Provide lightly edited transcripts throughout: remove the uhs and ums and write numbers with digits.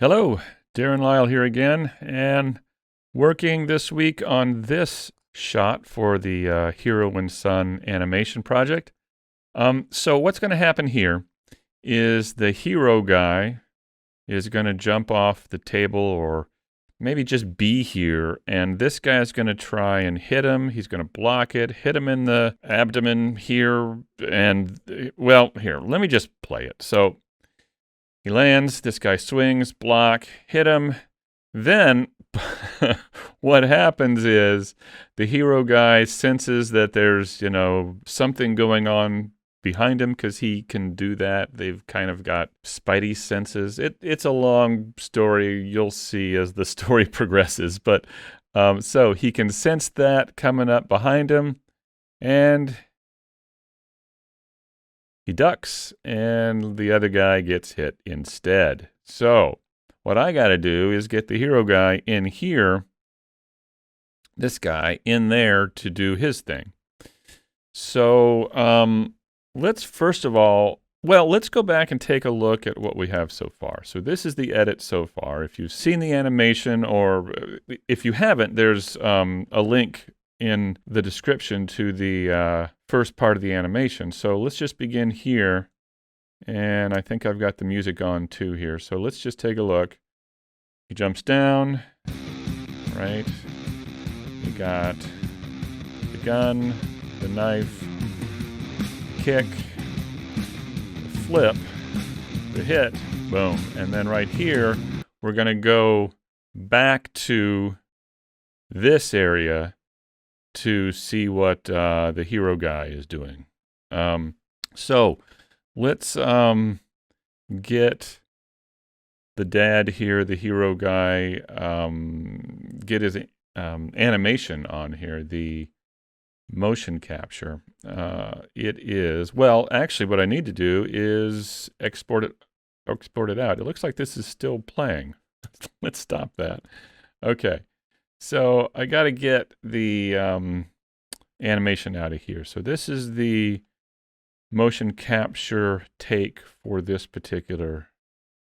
Hello, Darren Lyle here again, and working this week on this shot for the Hero and Son animation project. So what's going to happen here is the hero guy is going to jump off the table or maybe just be here, and this guy is going to try and hit him. He's going to block it, hit him in the abdomen here, and, well, here, let me just play it. So he lands, this guy swings, block, hit him. Then what happens is the hero guy senses that there's, something going on behind him because he can do that. They've kind of got spidey senses. It's a long story. You'll see as the story progresses. But so he can sense that coming up behind him, and he ducks, and the other guy gets hit instead. So what I got to do is get the hero guy in here, this guy in there, to do his thing. So let's first of all, let's go back and take a look at what we have so far. So this is the edit so far. If you've seen the animation, or if you haven't, there's a link in the description to the first part of the animation. So let's just begin here. And I think I've got the music on too here. So let's just take a look. He jumps down, right? We got the gun, the knife, kick, the flip, the hit, boom. And then right here, we're going to go back to this area to see what the hero guy is doing. So let's get the dad here, the hero guy, get his animation on here, the motion capture. It is, well, actually what I need to do is export it out. It looks like this is still playing. Let's stop that. Okay. So I got to get the animation out of here. So this is the motion capture take for this particular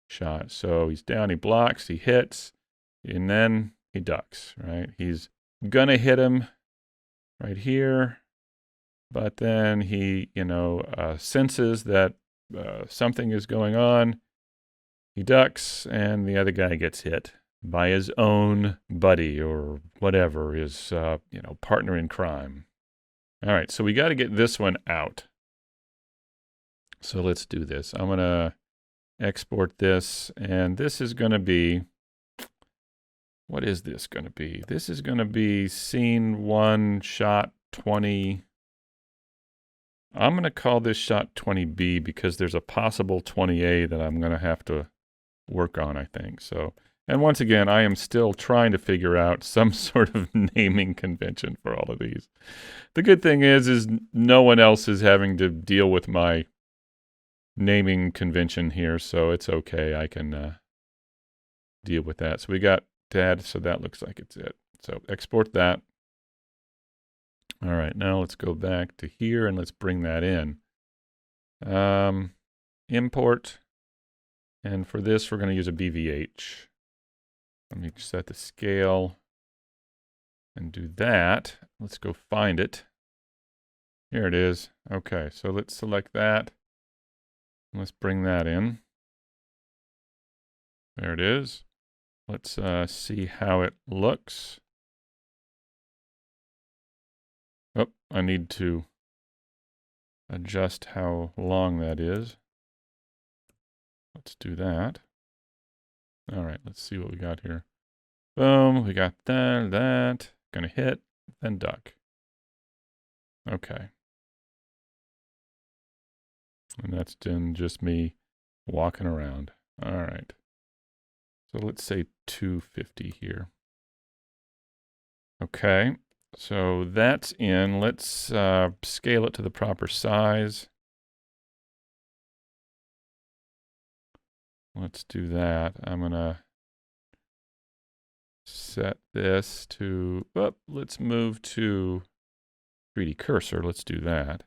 shot. So he's down, he blocks, he hits, and then he ducks, right? He's going to hit him right here, but then he, senses that something is going on. He ducks, and the other guy gets hit by his own buddy or whatever, his, partner in crime. All right, so we got to get this one out. So let's do this. I'm going to export this, and this is going to be, what is this going to be? This is going to be scene 1, shot 20. I'm going to call this shot 20B because there's a possible 20A that I'm going to have to work on, I think. So, and once again, I am still trying to figure out some sort of naming convention for all of these. The good thing is no one else is having to deal with my naming convention here, so it's okay. I can deal with that. So we got dad, so that looks like it's it. So export that. All right, now let's go back to here and let's bring that in. Import, and for this we're going to use a BVH. Let me set the scale and do that. Let's go find it. Here it is. Okay, so let's select that. Let's bring that in. There it is. Let's see how it looks. Oh, I need to adjust how long that is. Let's do that. All right, let's see what we got here. Boom, we got that. Gonna hit, then duck. Okay. And that's then just me walking around. All right. So let's say 250 here. Okay. So that's in. Let's scale it to the proper size. Let's do that. I'm going to set this to, let's move to 3D cursor. Let's do that.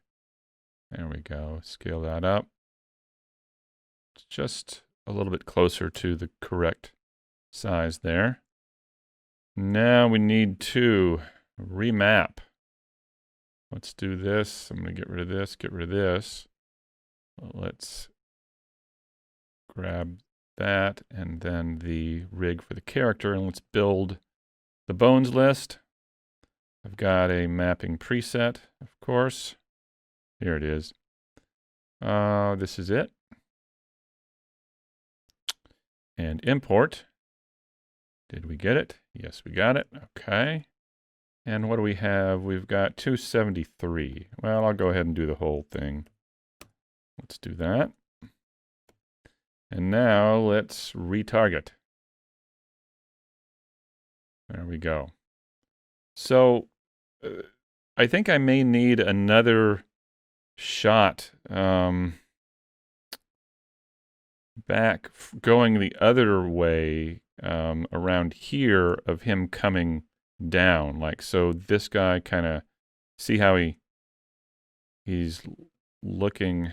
There we go. Scale that up. Just a little bit closer to the correct size there. Now we need to remap. Let's do this. I'm going to get rid of this, get rid of this. Let's grab that and then the rig for the character, and let's build the bones list. I've got a mapping preset, of course. Here it is. This is it. And import. Did we get it? Yes, we got it. Okay. And what do we have? We've got 273. Well, I'll go ahead and do the whole thing. Let's do that. And now let's retarget. There we go. So I think I may need another shot back going the other way around here of him coming down, like so. This guy kind of, see how he's looking.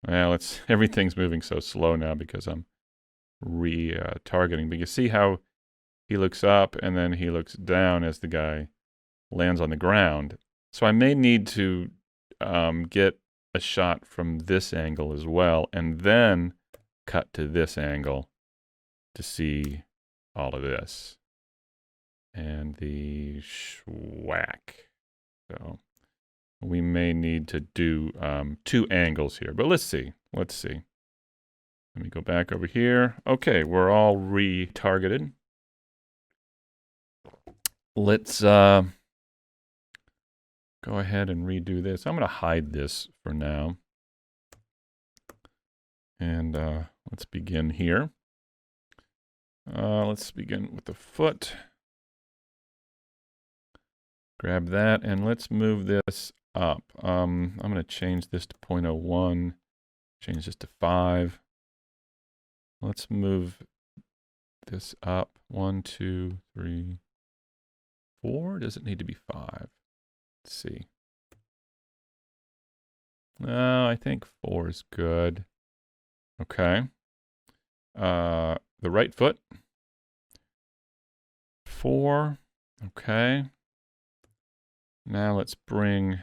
Well, everything's moving so slow now because I'm retargeting. But you see how he looks up and then he looks down as the guy lands on the ground. So I may need to get a shot from this angle as well, and then cut to this angle to see all of this. And the schwack. So we may need to do 2 angles here, but let's see. Let's see. Let me go back over here. Okay, we're all retargeted. Let's go ahead and redo this. I'm going to hide this for now. And let's begin here. Let's begin with the foot. Grab that, and let's move this up. I'm going to change this to 0.01, change this to 5. Let's move this up. 1, 2, 3, 4. Does it need to be 5? Let's see. No, I think 4 is good. Okay. The right foot. 4. Okay. Now let's bring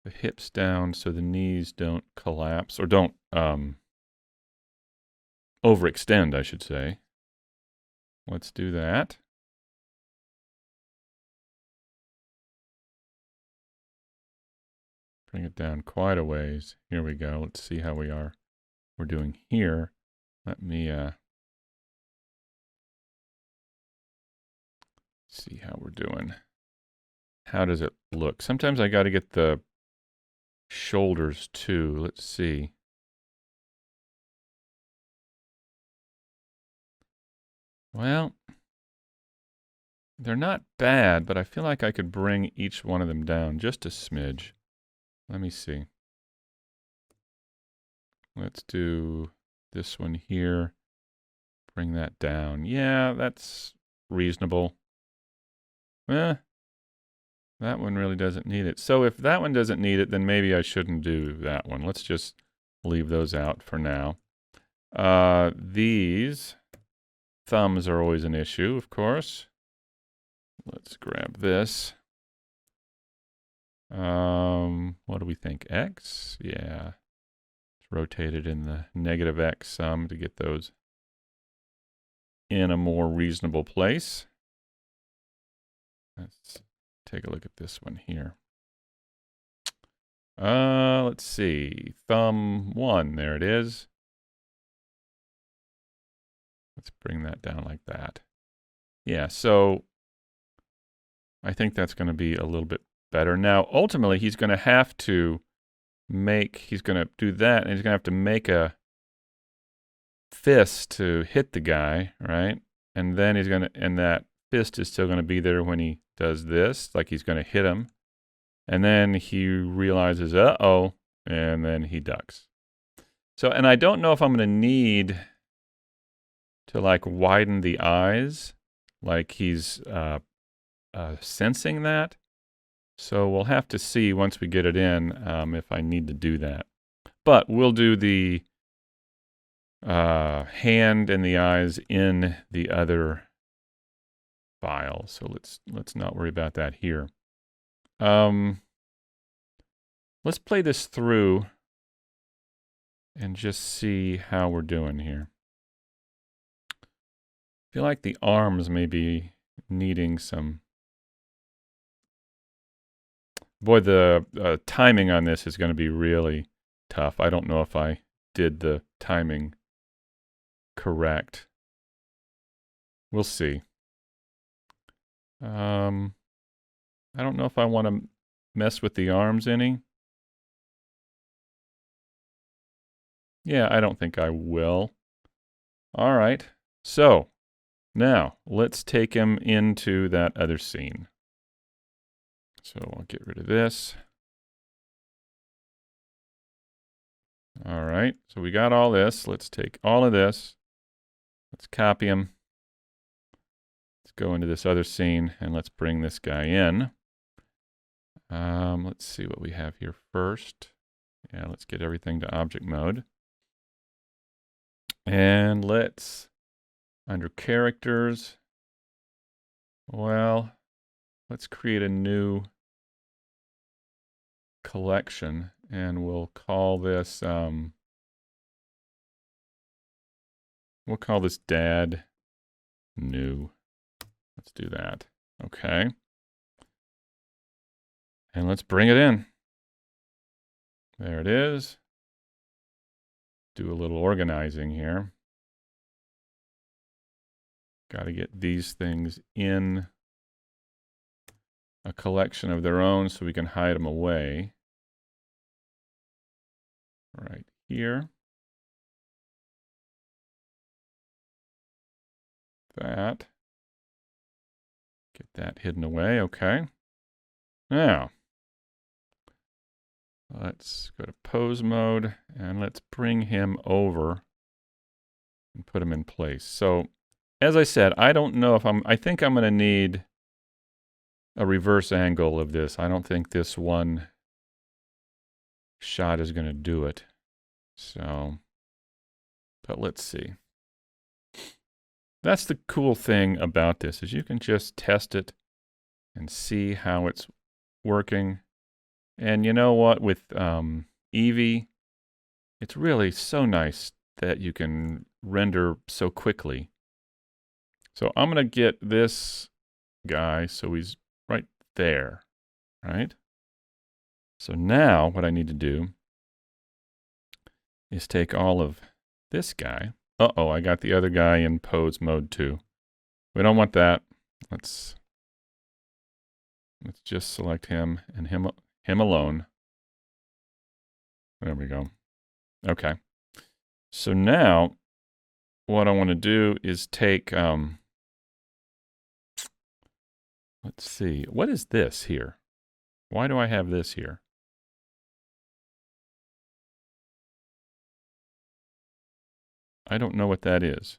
the hips down so the knees don't collapse, or don't overextend, I should say. Let's do that. Bring it down quite a ways. Here we go. Let's see how we're doing here. Let me see how we're doing. How does it look? Sometimes I got to get the shoulders too. Let's see. Well, they're not bad, but I feel like I could bring each one of them down just a smidge. Let me see. Let's do this one here. Bring that down. Yeah, that's reasonable. That one really doesn't need it. So if that one doesn't need it, then maybe I shouldn't do that one. Let's just leave those out for now. These thumbs are always an issue, of course. Let's grab this. What do we think? X? Yeah. Let's rotate it in the negative X sum to get those in a more reasonable place. Let's take a look at this one here. Let's see. Thumb 1, there it is. Let's bring that down like that. Yeah, so I think that's going to be a little bit better. Now, ultimately, he's going to have to he's going to do that, and he's going to have to make a fist to hit the guy, right? And then he's going to, and that fist is still going to be there when he does this, like he's going to hit him. And then he realizes, uh-oh, and then he ducks. So, and I don't know if I'm going to need to like widen the eyes, like he's sensing that. So we'll have to see once we get it in if I need to do that. but we'll do the hand and the eyes in the other file. So let's not worry about that here. Let's play this through and just see how we're doing here. I feel like the arms may be needing some. Boy, the timing on this is going to be really tough. I don't know if I did the timing correct. We'll see. I don't know if I want to mess with the arms any. Yeah, I don't think I will. All right. So now let's take him into that other scene. So I'll get rid of this. All right. So we got all this. Let's take all of this. Let's copy him. Let's go into this other scene and let's bring this guy in. Let's see what we have here first. Yeah, let's get everything to object mode. And let's, under characters, well, let's create a new collection and we'll call this, dad new. Let's do that. Okay. And let's bring it in. There it is. Do a little organizing here. Got to get these things in a collection of their own so we can hide them away. Right here. That. Get that hidden away. Okay. Now, let's go to pose mode and let's bring him over and put him in place. So, as I said, I don't know if I think I'm going to need a reverse angle of this. I don't think this one shot is going to do it. So, but let's see. That's the cool thing about this, is you can just test it and see how it's working. And you know what, with Eevee, it's really so nice that you can render so quickly. So I'm going to get this guy so he's right there, right? So now what I need to do is take all of this guy. Uh-oh, I got the other guy in pose mode too. We don't want that. Let's just select him and him alone. There we go. Okay. So now what I want to do is take, let's see, what is this here? Why do I have this here? I don't know what that is.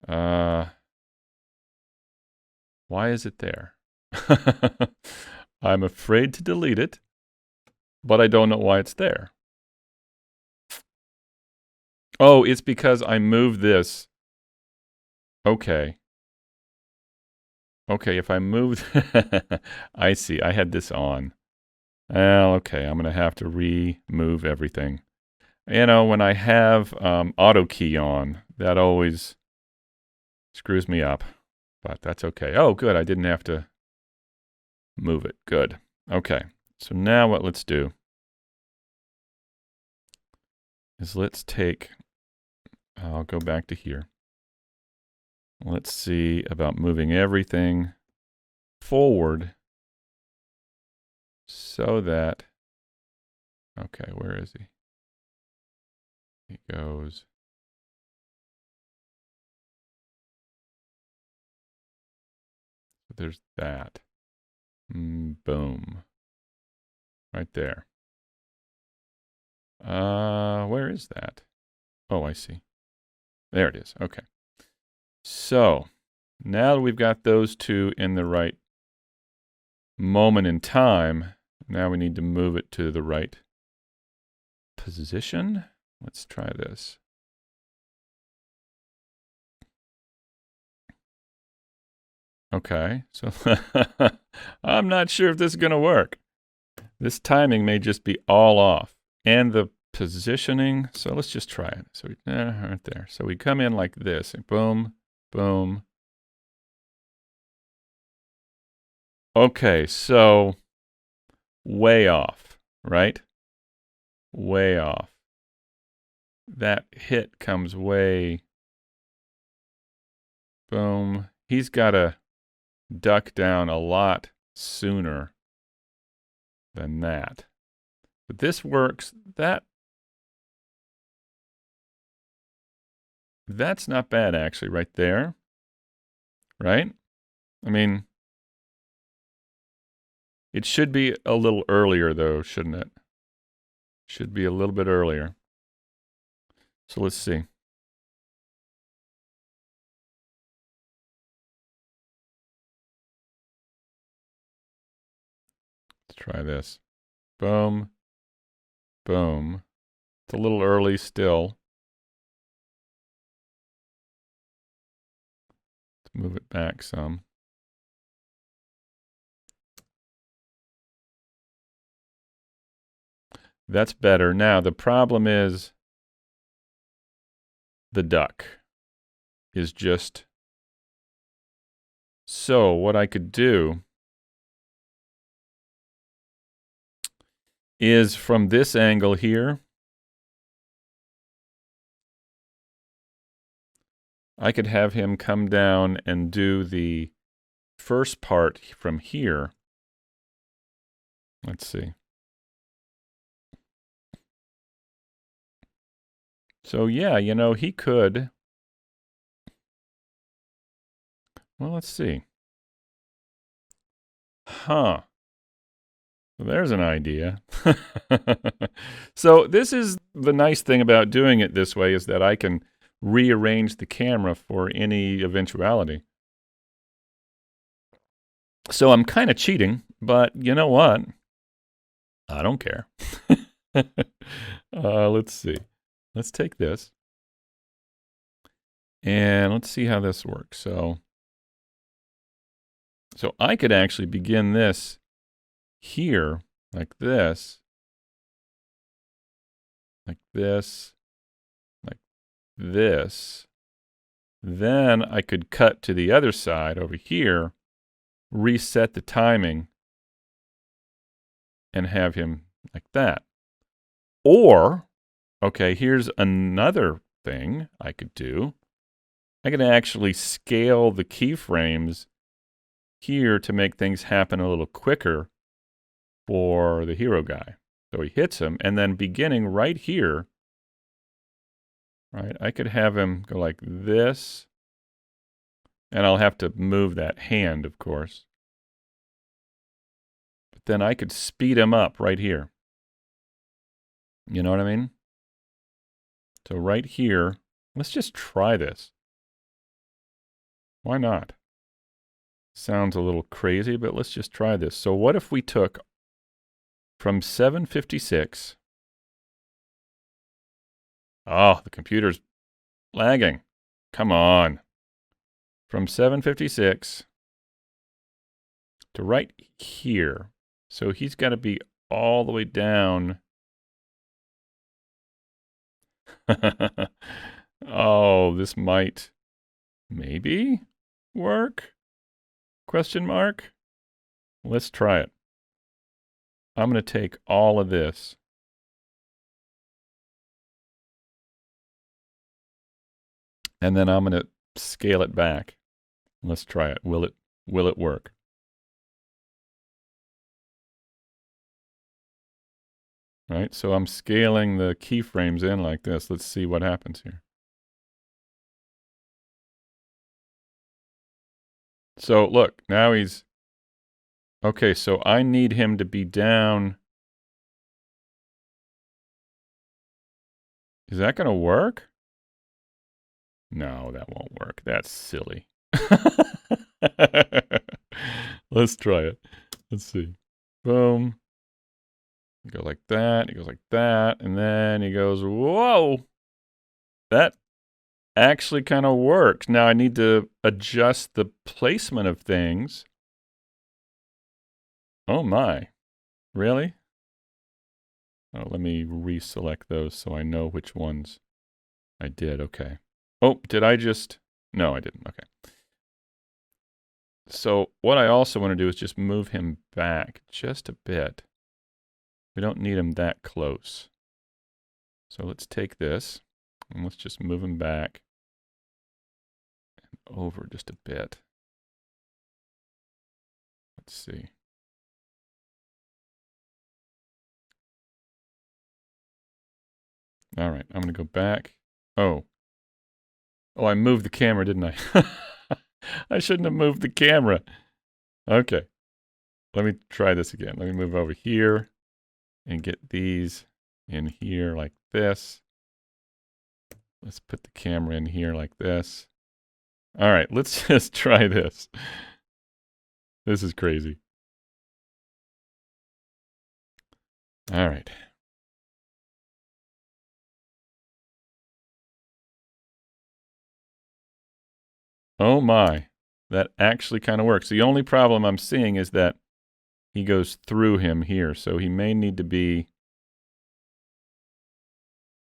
Why is it there? I'm afraid to delete it, but I don't know why it's there. Oh, it's because I moved this. Okay. Okay, if I move, I see, I had this on. Well, okay, I'm going to have to remove everything. You know, when I have auto key on, that always screws me up, but that's okay. Oh, good, I didn't have to move it. Good. Okay, so now what let's do is let's take, I'll go back to here. Let's see about moving everything forward so that, okay, where is he? He goes. There's that. Boom. Right there. Where is that? Oh, I see. There it is. Okay. So, now that we've got those two in the right moment in time, now we need to move it to the right position. Let's try this. Okay, so I'm not sure if this is going to work. This timing may just be all off. And the positioning, so let's just try it. So right there. So we come in like this, and boom, boom. Okay, so way off, right? Way off. That hit comes way, boom. He's got to duck down a lot sooner than that. But this works. That's not bad, actually, right there. Right? I mean, it should be a little earlier, though, shouldn't it? Should be a little bit earlier. So let's see. Let's try this. Boom. Boom. It's a little early still. Let's move it back some. That's better. Now, the problem is the duck is just... So what I could do is from this angle here, I could have him come down and do the first part from here. Let's see. So yeah, you know, he could. Well, let's see. Huh. Well, there's an idea. So this is the nice thing about doing it this way, is that I can rearrange the camera for any eventuality. So I'm kind of cheating, but you know what? I don't care. Let's see. Let's take this. And let's see how this works. So I could actually begin this here, like this, like this, like this. Then I could cut to the other side over here, reset the timing, and have him like that. Or, okay, here's another thing I could do. I could actually scale the keyframes here to make things happen a little quicker for the hero guy. So he hits him, and then beginning right here, right, I could have him go like this, and I'll have to move that hand, of course. But then I could speed him up right here. You know what I mean? So right here, let's just try this. Why not? Sounds a little crazy, but let's just try this. So what if we took from 756... Oh, the computer's lagging. Come on. From 756 to right here. So he's got to be all the way down. Oh, this might maybe work? Question mark? Let's try it. I'm going to take all of this. And then I'm going to scale it back. Let's try it. Will it work? Right? So I'm scaling the keyframes in like this. Let's see what happens here. So look, now he's... Okay, so I need him to be down. Is that going to work? No, that won't work. That's silly. Let's try it. Let's see. Boom. You go like that, he goes like that, and then he goes, whoa! That actually kind of works. Now I need to adjust the placement of things. Oh my, really? Oh, let me reselect those so I know which ones I did. Okay. Oh, did I just? No, I didn't. Okay. So what I also want to do is just move him back just a bit. We don't need him that close. So let's take this and let's just move him back and over just a bit. Let's see. All right, I'm going to go back. Oh, I moved the camera, didn't I? I shouldn't have moved the camera. Okay, let me try this again. Let me move over here and get these in here like this. Let's put the camera in here like this. All right, let's just try this. This is crazy. All right. Oh my, that actually kind of works. The only problem I'm seeing is that he goes through him here, so he may need to be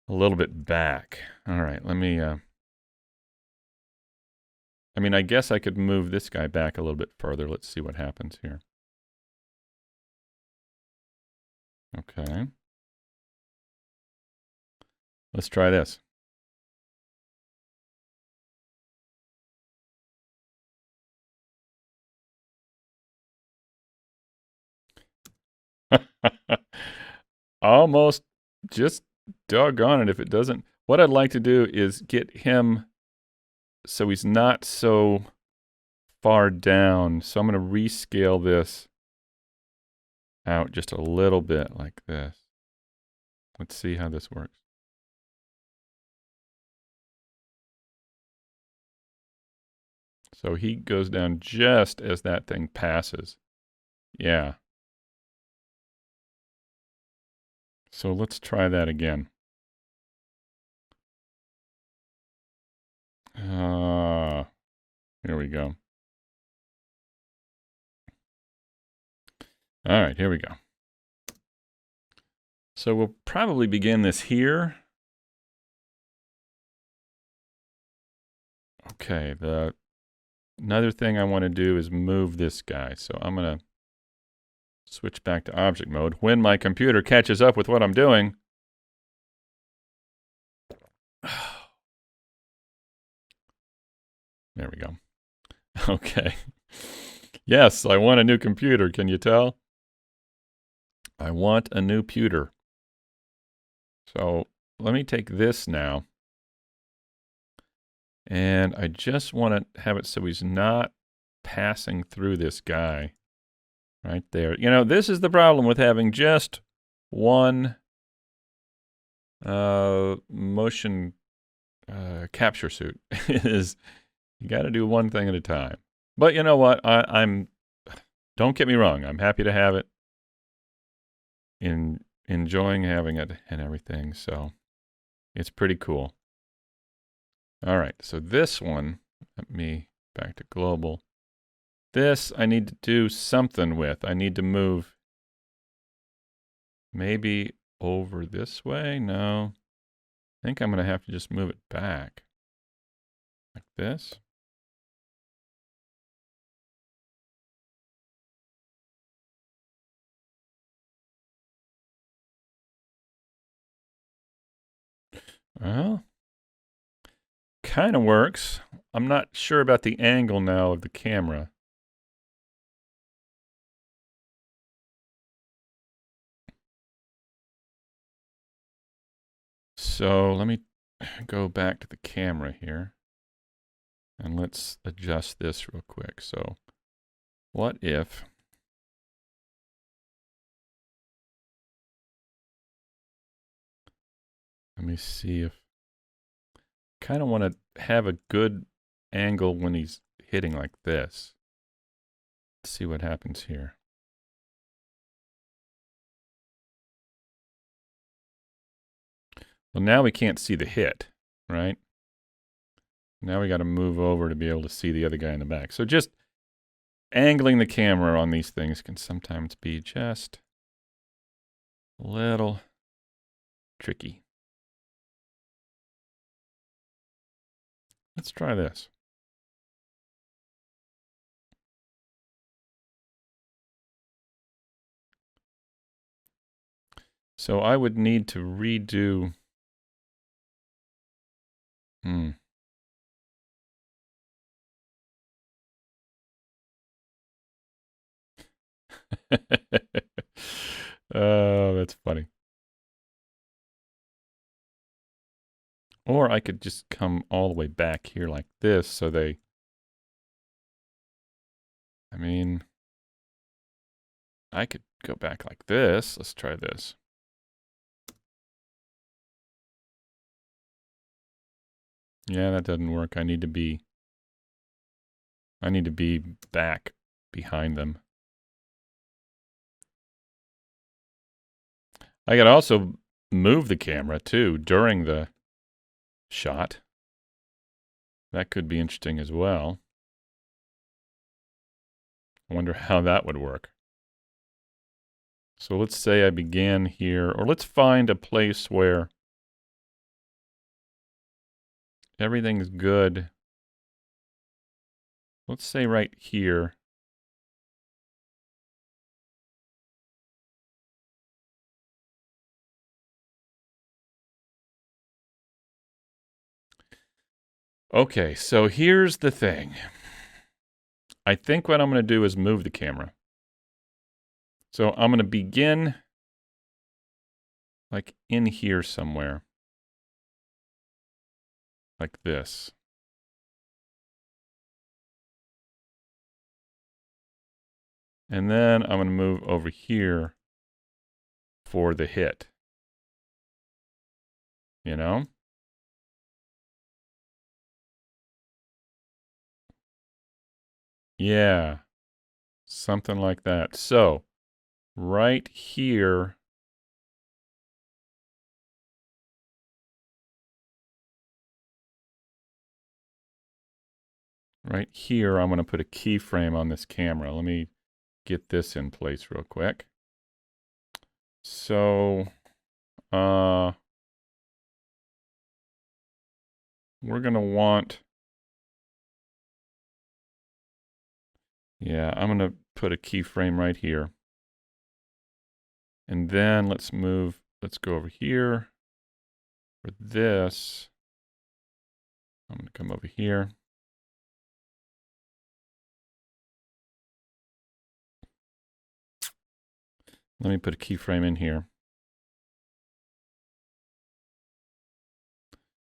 a little bit back. All right, let me, I mean, I guess I could move this guy back a little bit further. Let's see what happens here. Okay. Let's try this. Almost, just doggone it if it doesn't. What I'd like to do is get him so he's not so far down. So I'm going to rescale this out just a little bit like this. Let's see how this works. So he goes down just as that thing passes. Yeah. So let's try that again. Here we go. All right, here we go. So we'll probably begin this here. Okay, another thing I want to do is move this guy. So I'm going to switch back to object mode. When my computer catches up with what I'm doing. There we go. Okay. Yes, I want a new computer. Can you tell? I want a new pewter. So let me take this now. And I just want to have it so he's not passing through this guy right there. You know, this is the problem with having just one motion capture suit is you got to do one thing at a time. But you know what? I'm don't get me wrong. I'm happy to have it. Enjoying having it and everything. So it's pretty cool. All right. So this one, let me back to global. This I need to do something with. I need to move maybe over this way. No. I think I'm going to have to just move it back like this. Well, kind of works. I'm not sure about the angle now of the camera. So let me go back to the camera here. And let's adjust this real quick. So what if let me see if kind of want to have a good angle when he's hitting like this. Let's see what happens here. Well, now we can't see the hit, right? Now we got to move over to be able to see the other guy in the back. So just angling the camera on these things can sometimes be just a little tricky. Let's try this. So I would need to redo. Oh, that's funny. Or I could just come all the way back here like this so they... I mean, I could go back like this. Let's try this. Yeah, that doesn't work. I need to be back behind them. I could also move the camera too during the shot. That could be interesting as well. I wonder how that would work. So let's say I began here, or let's find a place where everything's good. Let's say right here. Okay, so here's the thing. I think what I'm going to do is move the camera. So I'm going to begin like in here somewhere. Like this. And then I'm going to move over here for the hit. You know? Yeah. Something like that. So, right here. Right here, I'm going to put a keyframe on this camera. Let me get this in place real quick. So, we're going to want... Yeah, I'm going to put a keyframe right here. And then let's go over here. For this, I'm going to come over here. Let me put a keyframe in here.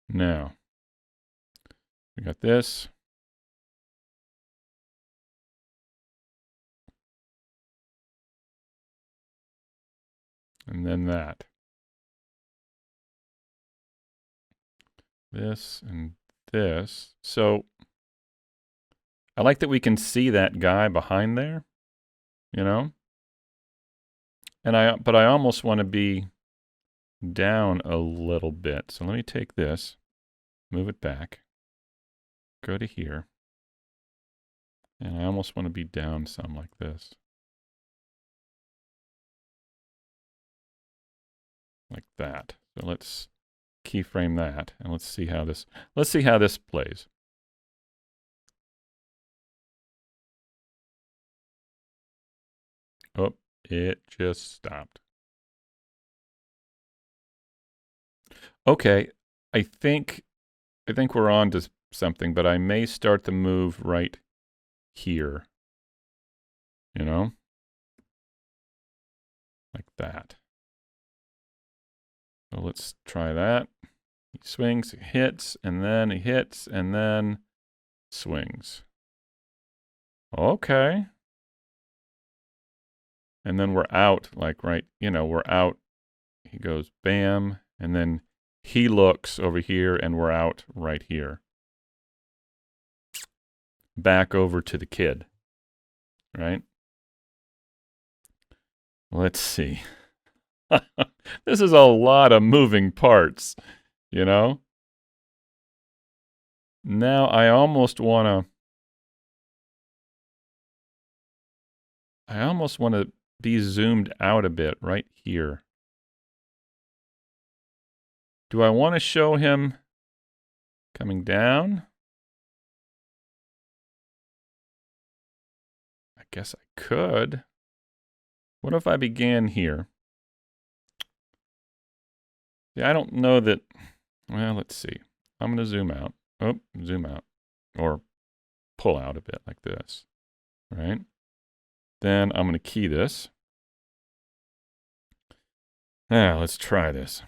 Now, we got this. And then that. This and this. So I like that we can see that guy behind there, you know? But I almost want to be down a little bit. So let me take this, move it back, go to here. And I almost want to be down some like this. Like that. So let's keyframe that and let's see how this plays. Oh, it just stopped. Okay, I think we're on to something, but I may start the move right here. You know? Like that. So let's try that. He swings, he hits, and then he hits, and then swings. Okay. And then we're out, like right, we're out. He goes bam, and then he looks over here, and we're out right here. Back over to the kid, right? Let's see. This is a lot of moving parts, you know? Now I almost want to be zoomed out a bit right here. Do I want to show him coming down? I guess I could. What if I began here? Yeah, I don't know that. Well, let's see. I'm going to zoom out. Oh, zoom out. Or pull out a bit like this. Right? Then I'm going to key this. Now, let's try this.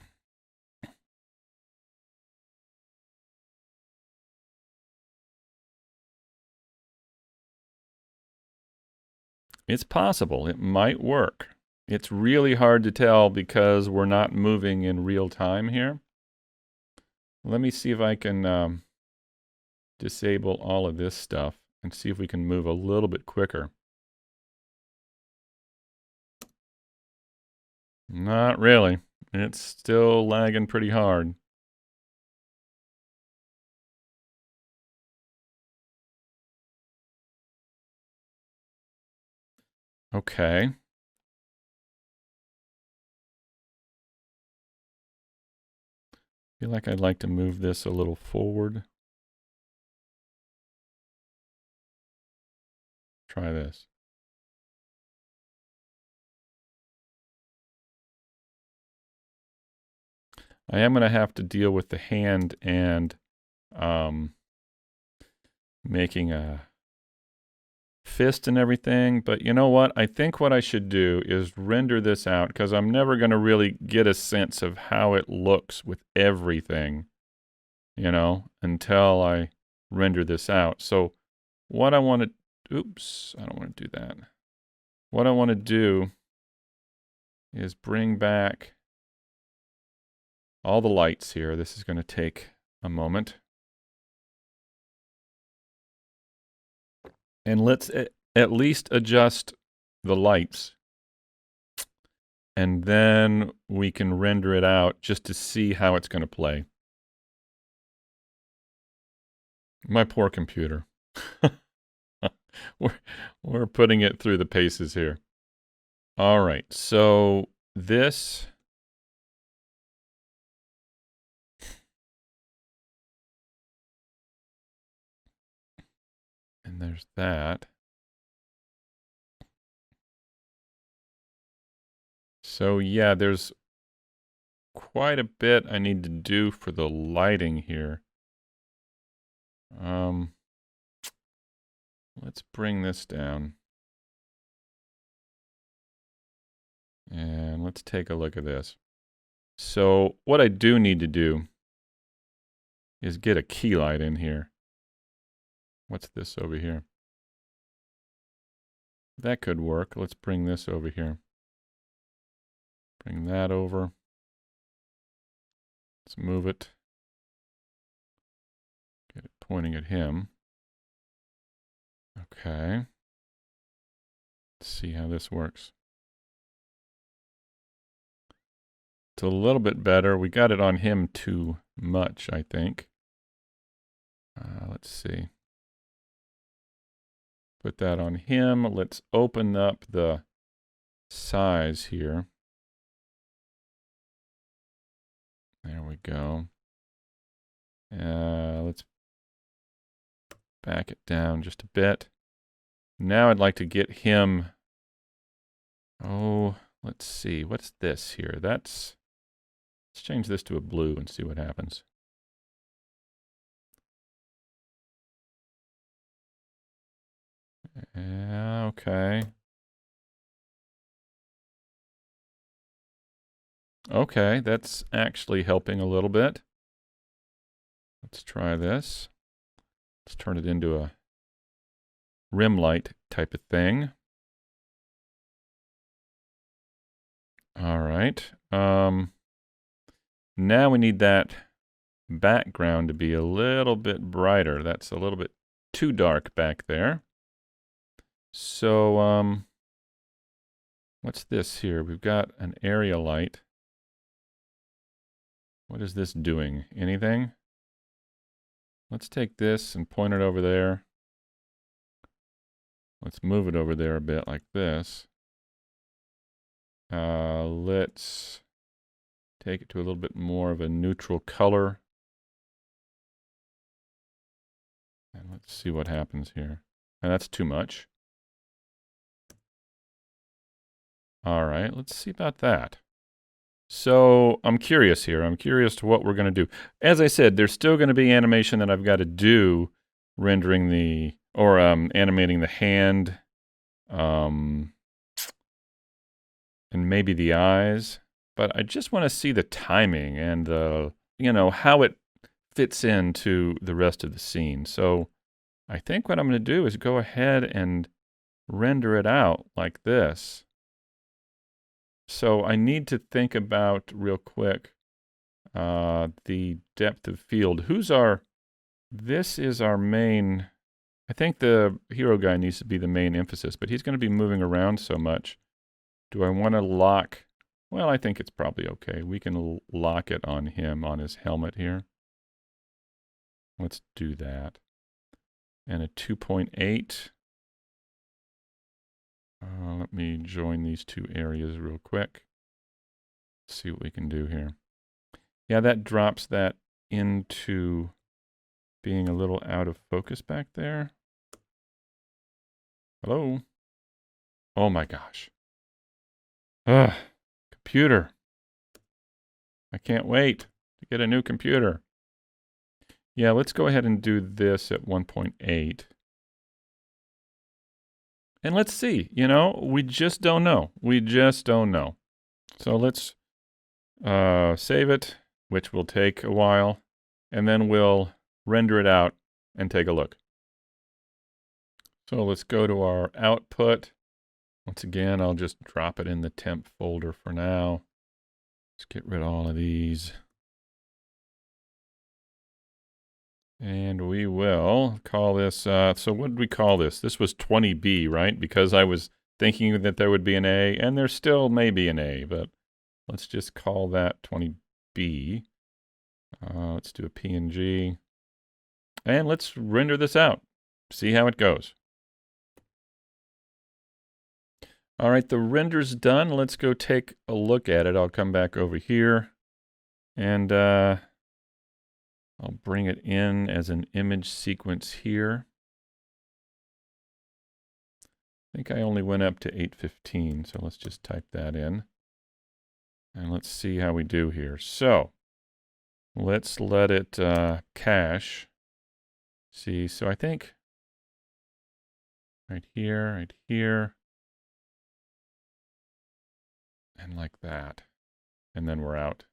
It's possible. It might work. It's really hard to tell because we're not moving in real time here. Let me see if I can disable all of this stuff and see if we can move a little bit quicker. Not really. It's still lagging pretty hard. Okay. Feel like I'd like to move this a little forward. Try this. I am going to have to deal with the hand and making a fist and everything, but you know what? I think what I should do is render this out because I'm never going to really get a sense of how it looks with everything, you know, until I render this out. So what I want to, oops, I don't want to do that. What I want to do is bring back all the lights here. This is going to take a moment. And let's at least adjust the lights. And then we can render it out just to see how it's going to play. My poor computer. We're putting it through the paces here. All right, so this... And there's that. So yeah, there's quite a bit I need to do for the lighting here. Let's bring this down. And let's take a look at this. So what I do need to do is get a key light in here. What's this over here? That could work. Let's bring this over here. Bring that over. Let's move it. Get it pointing at him. Okay. Let's see how this works. It's a little bit better. We got it on him too much, I think. Let's see. Put that on him. Let's open up the size here. There we go. Let's back it down just a bit. Now I'd like to get him. Oh, let's see. What's this here? Let's change this to a blue and see what happens. Yeah, okay. Okay, that's actually helping a little bit. Let's try this. Let's turn it into a rim light type of thing. All right. Now we need that background to be a little bit brighter. That's a little bit too dark back there. So What's this here? We've got an area light. What is this doing? Anything? Let's take this and point it over there. Let's move it over there a bit like this. Let's take it to a little bit more of a neutral color. And let's see what happens here. And that's too much. All right, let's see about that. So I'm curious here. I'm curious to what we're going to do. As I said, there's still going to be animation that I've got to do, rendering the, or animating the hand, and maybe the eyes. But I just want to see the timing and, you know, how it fits into the rest of the scene. So I think what I'm going to do is go ahead and render it out like this. So I need to think about real quick the depth of field. This is our main, I think the hero guy needs to be the main emphasis, but he's going to be moving around so much. Do I want to lock? Well, I think it's probably okay. We can lock it on him, on his helmet here. Let's do that. And a 2.8. Let me join these two areas real quick. See what we can do here. Yeah, that drops that into being a little out of focus back there. Hello? Oh my gosh. Ugh, computer. I can't wait to get a new computer. Yeah, let's go ahead and do this at 1.8. And let's see, you know, we just don't know. We just don't know. So let's save it, which will take a while, and then we'll render it out and take a look. So let's go to our output. Once again, I'll just drop it in the temp folder for now. Let's get rid of all of these. And we will call this, so what did we call this? This was 20B, right? Because I was thinking that there would be an A, and there still may be an A, but let's just call that 20B. Let's do a PNG. And let's render this out. See how it goes. All right, the render's done. Let's go take a look at it. I'll come back over here. And I'll bring it in as an image sequence here. I think I only went up to 815, so let's just type that in. And let's see how we do here. So let's let it cache. See, so I think right here, and like that. And then we're out.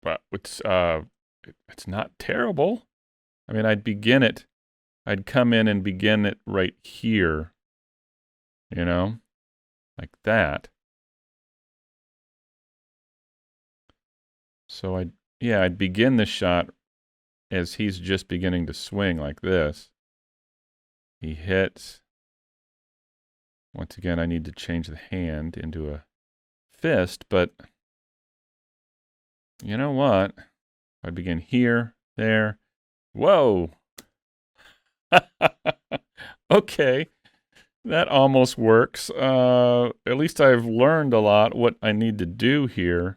But it's not terrible. I mean, I'd come in and begin it right here, you know, like that. So I'd begin the shot as he's just beginning to swing like this. He hits. Once again, I need to change the hand into a fist, but you know what? I begin here, there. Whoa! Okay, that almost works. At least I've learned a lot what I need to do here.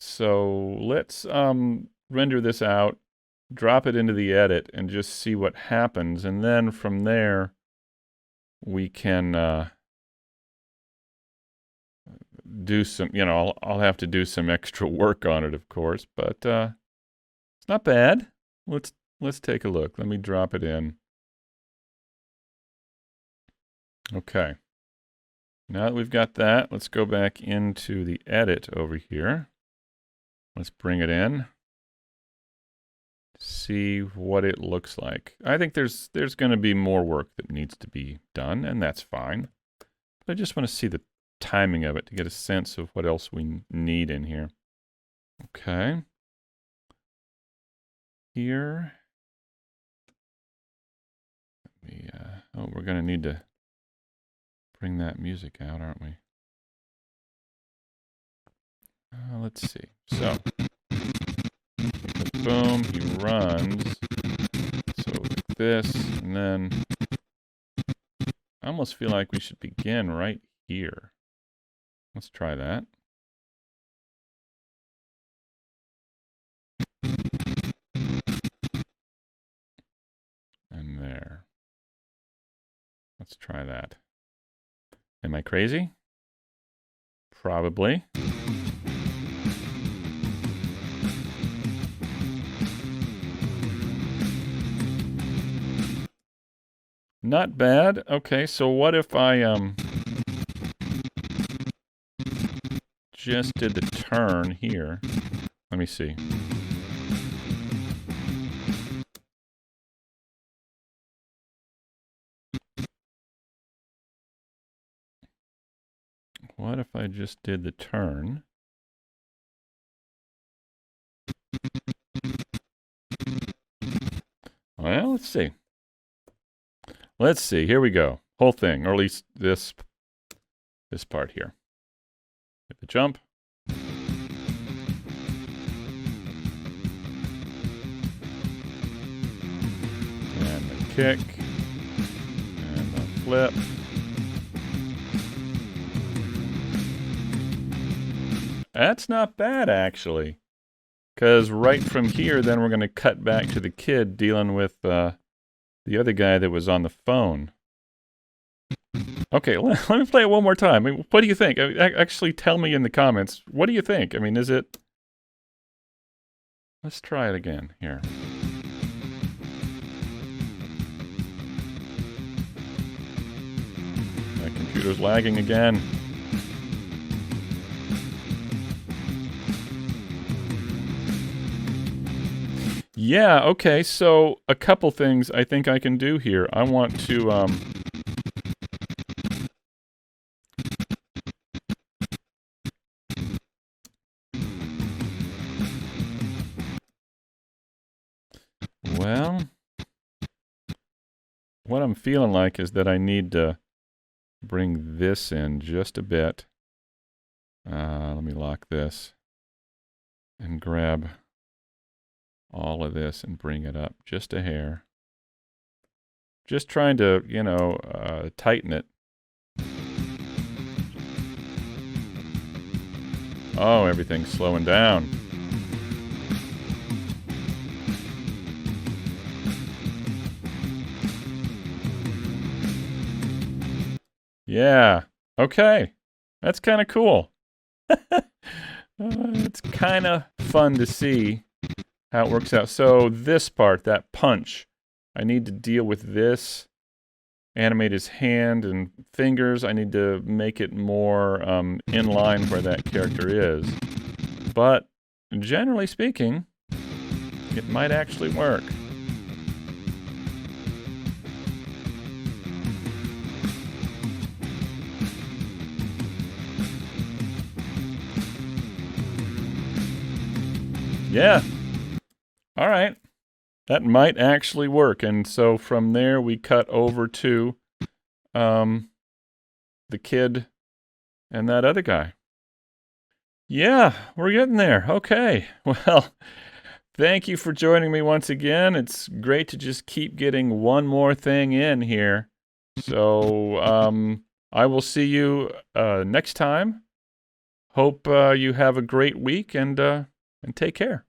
So let's render this out, drop it into the edit, and just see what happens. And then from there, we can do some, you know, I'll have to do some extra work on it, of course, but it's not bad. Let's take a look. Let me drop it in. Okay. Now that we've got that, let's go back into the edit over here. Let's bring it in. See what it looks like. I think there's going to be more work that needs to be done, and that's fine. But I just want to see the timing of it to get a sense of what else we need in here. Okay. Here. Oh, we're going to need to bring that music out, aren't we? Let's see. So, boom, he runs. So like this, and then I almost feel like we should begin right here. Let's try that. And there. Let's try that. Am I crazy? Probably. Not bad. Okay, so what if I just did the turn here? Let me see. What if I just did the turn? Well, let's see. Let's see. Here we go. Whole thing, or at least this part here. Hit the jump. And the kick. And the flip. That's not bad, actually. Because right from here, then we're going to cut back to the kid dealing with the other guy that was on the phone. Okay, let me play it one more time. I mean, what do you think? Actually, tell me in the comments. What do you think? I mean, is it... Let's try it again here. My computer's lagging again. Yeah, okay, so a couple things I think I can do here. I want to, well, what I'm feeling like is that I need to bring this in just a bit. Let me lock this and grab all of this and bring it up just a hair. Just trying to, you know, tighten it. Oh, everything's slowing down. Yeah, okay. That's kind of cool. It's kind of fun to see how it works out. So this part, that punch, I need to deal with this, animate his hand and fingers. I need to make it more in line where that character is. But generally speaking, it might actually work. Yeah. All right. That might actually work. And so from there, we cut over to the kid and that other guy. Yeah, we're getting there. Okay. Well, thank you for joining me once again. It's great to just keep getting one more thing in here. So I will see you next time. Hope you have a great week and take care.